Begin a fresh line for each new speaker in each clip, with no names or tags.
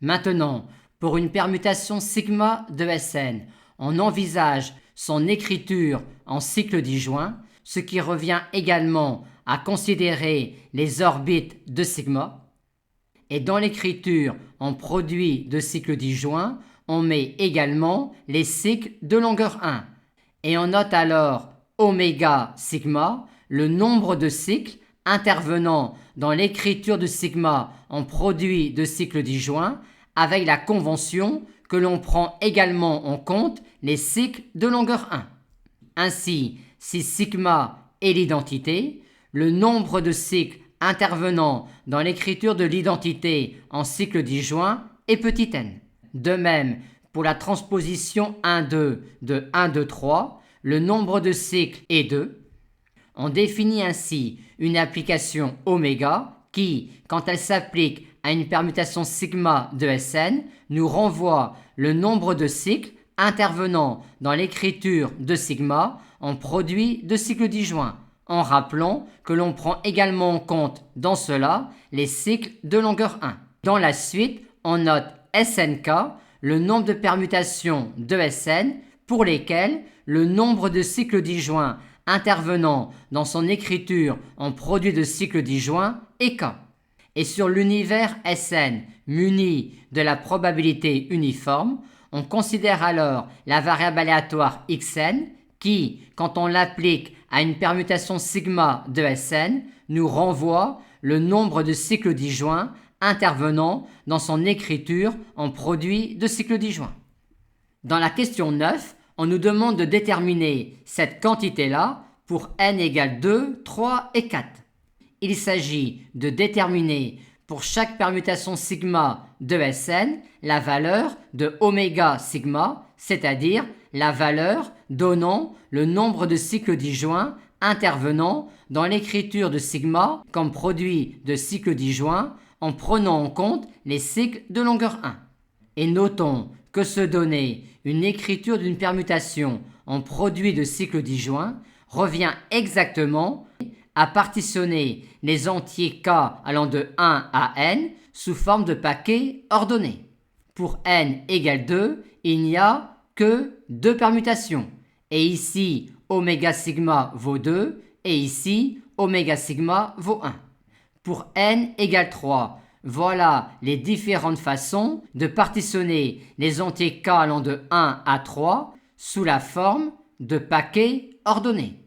Maintenant, pour une permutation sigma de Sn, on envisage son écriture en cycle disjoint, ce qui revient également à considérer les orbites de sigma. Et dans l'écriture en produit de cycle disjoint, on met également les cycles de longueur 1. Et on note alors oméga sigma, le nombre de cycles intervenant dans l'écriture de sigma en produit de cycle disjoint, avec la convention que l'on prend également en compte les cycles de longueur 1. Ainsi, si sigma est l'identité, le nombre de cycles intervenant dans l'écriture de l'identité en cycle disjoint est petit n. De même, pour la transposition 1,2 de 1,2,3, le nombre de cycles est 2. On définit ainsi une application oméga qui, quand elle s'applique à une permutation sigma de Sn, nous renvoie le nombre de cycles intervenant dans l'écriture de sigma en produit de cycle disjoint, en rappelant que l'on prend également en compte dans cela les cycles de longueur 1. Dans la suite, on note Snk, le nombre de permutations de Sn pour lesquelles le nombre de cycles disjoints intervenant dans son écriture en produit de cycle disjoint est k. Et sur l'univers Sn muni de la probabilité uniforme, on considère alors la variable aléatoire xn qui, quand on l'applique à une permutation sigma de Sn, nous renvoie le nombre de cycles disjoints intervenant dans son écriture en produit de cycle disjoint. Dans la question 9, on nous demande de déterminer cette quantité-là pour n égale 2, 3 et 4. Il s'agit de déterminer pour chaque permutation sigma de Sn la valeur de oméga sigma, c'est-à-dire la valeur donnant le nombre de cycles disjoints intervenant dans l'écriture de sigma comme produit de cycle disjoint en prenant en compte les cycles de longueur 1. Et notons que se donner une écriture d'une permutation en produit de cycle disjoint revient exactement à partitionner les entiers k allant de 1 à n sous forme de paquets ordonnés. Pour n égale 2, il n'y a que 2 permutations. Et ici, oméga sigma vaut 2 et ici, oméga sigma vaut 1. Pour n égale 3, voilà les différentes façons de partitionner les entiers k allant de 1 à 3 sous la forme de paquets ordonnés.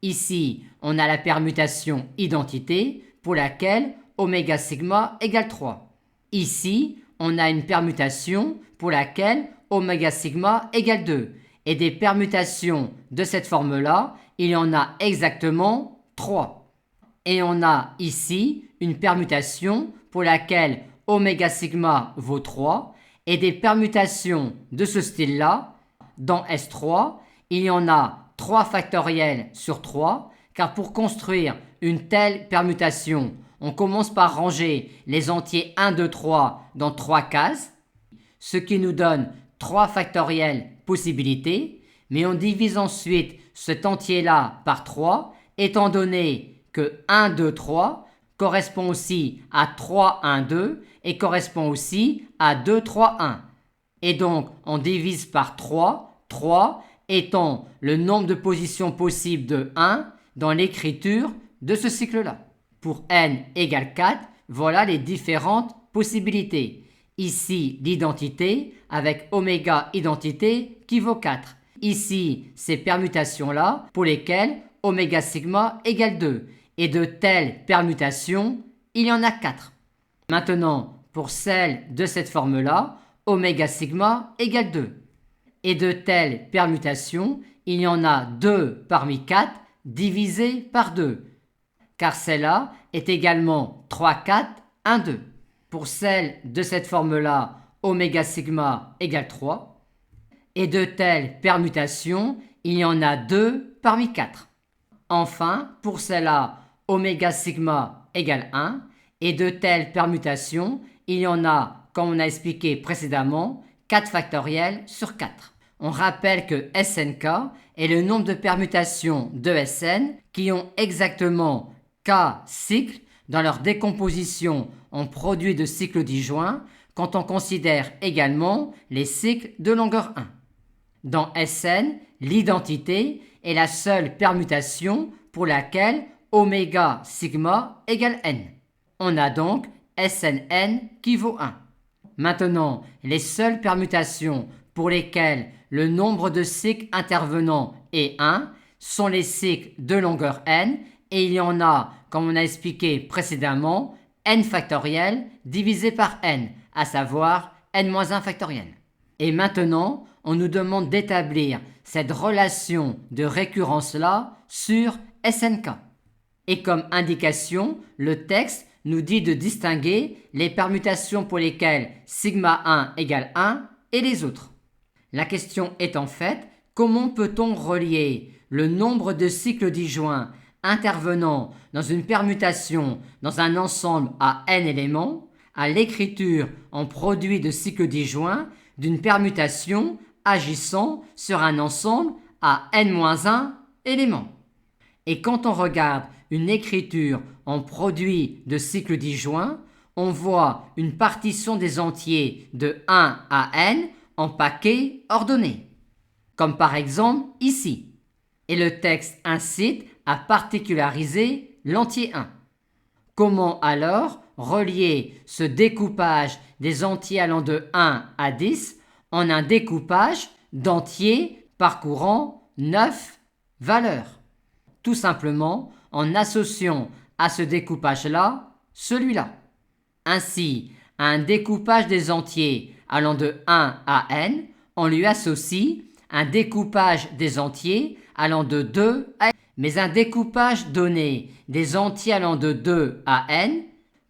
Ici, on a la permutation identité pour laquelle oméga sigma égale 3. Ici, on a une permutation pour laquelle oméga sigma égale 2. Et des permutations de cette forme-là, il y en a exactement 3. Et on a ici une permutation pour laquelle oméga sigma vaut 3. Et des permutations de ce style-là, dans S3, il y en a 3 factoriels sur 3, car pour construire une telle permutation, on commence par ranger les entiers 1, 2, 3 dans 3 cases, ce qui nous donne 3 factoriels possibilités, mais on divise ensuite cet entier-là par 3, étant donné que 1, 2, 3 correspond aussi à 3, 1, 2 et correspond aussi à 2, 3, 1. Et donc, on divise par 3, 3 étant le nombre de positions possibles de 1 dans l'écriture de ce cycle-là. Pour n égale 4, voilà les différentes possibilités. Ici, l'identité avec oméga identité qui vaut 4. Ici, ces permutations-là pour lesquelles oméga sigma égale 2. Et de telles permutations, il y en a 4. Maintenant, pour celle de cette forme-là, oméga sigma égale 2. Et de telles permutations, il y en a 2 parmi 4 divisé par 2, car celle-là est également 3, 4, 1, 2. Pour celle de cette forme-là, oméga sigma égale 3. Et de telles permutations, il y en a 2 parmi 4. Enfin, pour celle-là, oméga sigma égale 1. Et de telles permutations, il y en a, comme on a expliqué précédemment, 4 factoriels sur 4. On rappelle que Snk est le nombre de permutations de Sn qui ont exactement k cycles dans leur décomposition en produit de cycle disjoint quand on considère également les cycles de longueur 1. Dans Sn, l'identité est la seule permutation pour laquelle oméga sigma égale n. On a donc Snn qui vaut 1. Maintenant, les seules permutations pour lesquelles le nombre de cycles intervenants est 1 sont les cycles de longueur n, et il y en a, comme on a expliqué précédemment, n factoriel divisé par n, à savoir n-1 factoriel. Et maintenant, on nous demande d'établir cette relation de récurrence-là sur Snk. Et comme indication, le texte nous dit de distinguer les permutations pour lesquelles sigma 1 égale 1 et les autres. La question est en fait, comment peut-on relier le nombre de cycles disjoints intervenant dans une permutation dans un ensemble à n éléments à l'écriture en produit de cycles disjoints d'une permutation agissant sur un ensemble à n-1 éléments. Et quand on regarde une écriture en produit de cycles disjoints, on voit une partition des entiers de 1 à n en paquets ordonnés, comme par exemple ici. Et le texte incite à particulariser l'entier 1. Comment alors relier ce découpage des entiers allant de 1 à 10 en un découpage d'entiers parcourant 9 valeurs? Tout simplement en associant à ce découpage-là celui-là. Ainsi, à un découpage des entiers allant de 1 à n, on lui associe un découpage des entiers allant de 2 à n. Mais un découpage donné des entiers allant de 2 à n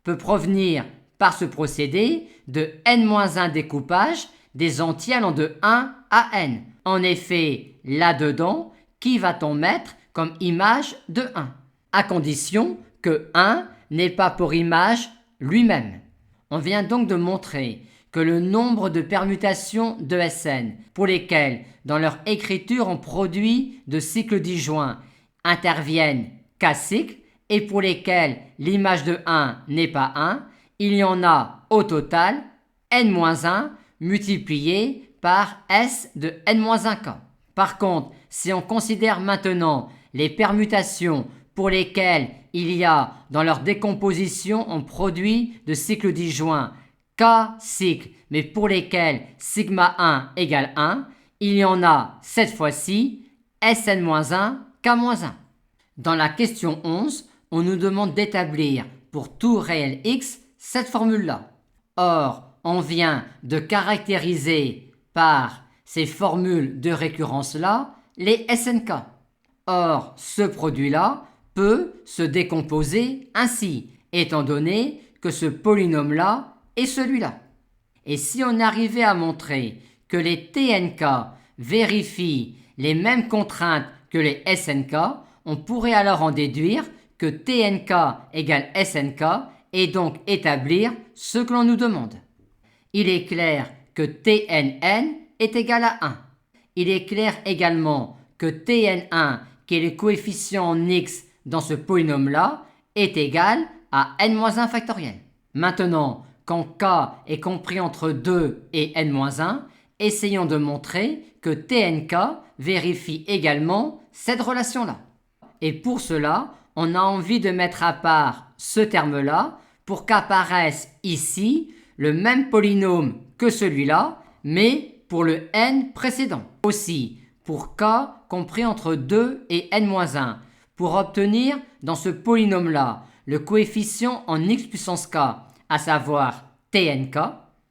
peut provenir par ce procédé de n-1 découpage des entiers allant de 1 à n. En effet, là-dedans, qui va-t-on mettre comme image de 1? À condition que 1 n'ait pas pour image lui-même. On vient donc de montrer que le nombre de permutations de Sn pour lesquelles, dans leur écriture en produit de cycles disjoints, interviennent k cycles et pour lesquels l'image de 1 n'est pas 1, il y en a au total n-1 multiplié par S de n-1k. Par contre, si on considère maintenant les permutations pour lesquelles il y a dans leur décomposition en produit de cycles disjoints k cycles, mais pour lesquels sigma 1 égale 1, il y en a cette fois-ci Sn-1, k-1. Dans la question 11, on nous demande d'établir pour tout réel x cette formule-là. Or, on vient de caractériser par ces formules de récurrence-là les Snk. Or, ce produit-là peut se décomposer ainsi, étant donné que ce polynôme-là est celui-là. Et si on arrivait à montrer que les Tnk vérifient les mêmes contraintes que les Snk, on pourrait alors en déduire que Tnk égale Snk et donc établir ce que l'on nous demande. Il est clair que Tnn est égal à 1. Il est clair également que Tn1, qui est le coefficient en x dans ce polynôme-là, est égal à n-1 factoriel. Maintenant, quand k est compris entre 2 et n-1, essayons de montrer que Tnk vérifie également cette relation-là. Et pour cela, on a envie de mettre à part ce terme-là pour qu'apparaisse ici le même polynôme que celui-là, mais pour le n précédent. Aussi, pour k compris entre 2 et n-1, pour obtenir dans ce polynôme-là le coefficient en x puissance k, à savoir Tnk,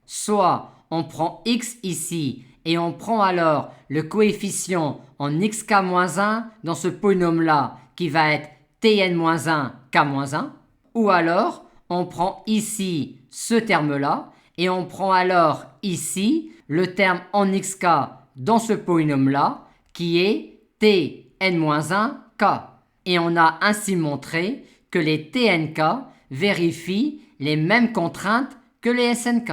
soit on prend x ici et on prend alors le coefficient en xk-1 dans ce polynôme-là qui va être Tn-1 k-1, ou alors on prend ici ce terme-là et on prend alors ici le terme en xk dans ce polynôme-là qui est Tn-1 k. Et on a ainsi montré que les Tnk vérifient les mêmes contraintes que les Snk.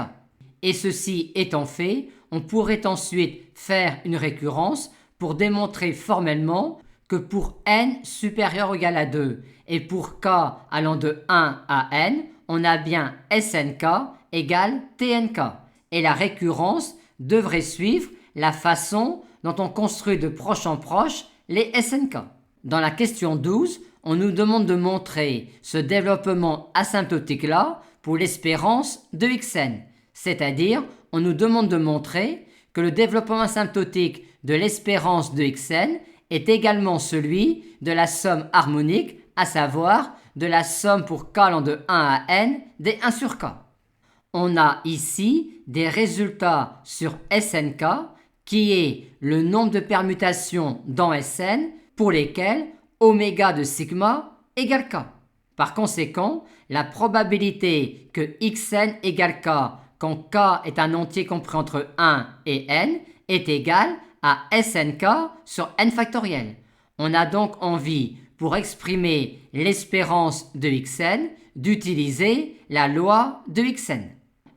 Et ceci étant fait, on pourrait ensuite faire une récurrence pour démontrer formellement que pour n supérieur ou égal à 2 et pour k allant de 1 à n, on a bien Snk égale TNK. Et la récurrence devrait suivre la façon dont on construit de proche en proche les SNK. Dans la question 12, on nous demande de montrer ce développement asymptotique-là pour l'espérance de Xn. C'est-à-dire, on nous demande de montrer que le développement asymptotique de l'espérance de Xn est également celui de la somme harmonique, à savoir de la somme pour k allant de 1 à n des 1 sur k. On a ici des résultats sur SNK qui est le nombre de permutations dans Sn pour lesquelles oméga de sigma égale k. Par conséquent, la probabilité que Xn égale k quand k est un entier compris entre 1 et n est égale à SNK sur n factoriel. On a donc envie, pour exprimer l'espérance de Xn, d'utiliser la loi de Xn.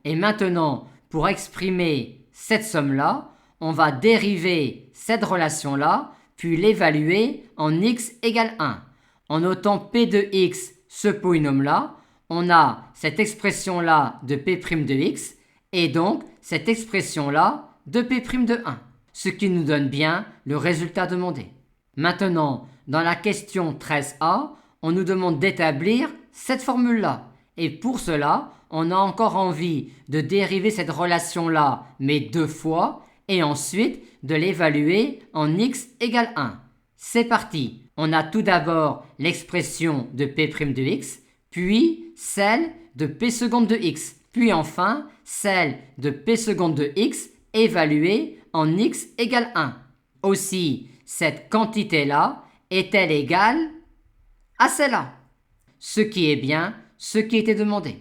Et maintenant, pour exprimer cette somme-là, on va dériver cette relation-là, puis l'évaluer en x égale 1. En notant p de x, ce polynôme-là, on a cette expression-là de p' de x, et donc cette expression-là de p' de 1, ce qui nous donne bien le résultat demandé. Maintenant, dans la question 13a, on nous demande d'établir cette formule-là. Et pour cela, on a encore envie de dériver cette relation-là, mais 2 fois, et ensuite de l'évaluer en x égale 1. C'est parti. On a tout d'abord l'expression de p' de x, puis celle de p seconde de x, puis enfin celle de p seconde de x évaluée en x égale 1. Aussi, cette quantité-là est-elle égale à celle-là? Ce qui est bien ce qui était demandé.